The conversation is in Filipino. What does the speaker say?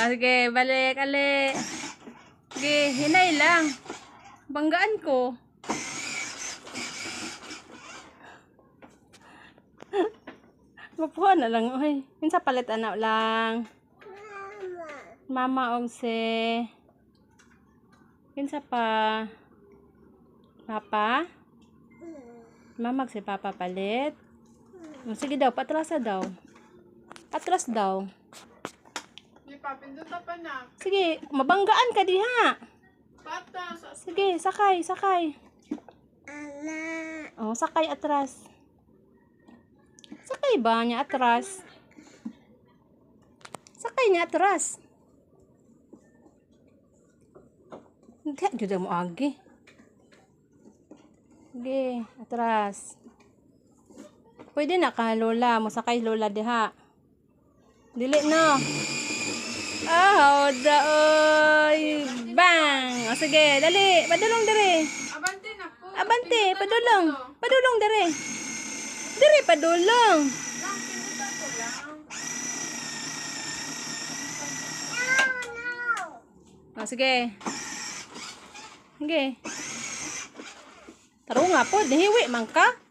Sige, balik, ali. Sige, hinay lang. Banggaan ko. Mapuha na lang. Uy, minsan palit anak lang. Mama og se. Minsan pa. Papa? Mama si Papa palit. Sige daw, patrasa daw. Atras daw. Di pa, pinduta pa na. Sige, mabanggaan ka diha. Patas. Sige, sakay, sakay. Oh, sakay atras. Sakay ba niya atras? Sakay niya atras. Hindi, juda mo agi. Sige, atras. Pwede na ka, Lola. Masakay Lola diha. Dili no. Ah, oy. Bang. O sige, dali. Padulong dire. Abante na po. Abante, padulong. Padulong dire. Dire padulong. Lang, pinduta ko lang. O sige. Sige. Taro nga po, dihiwi man ka.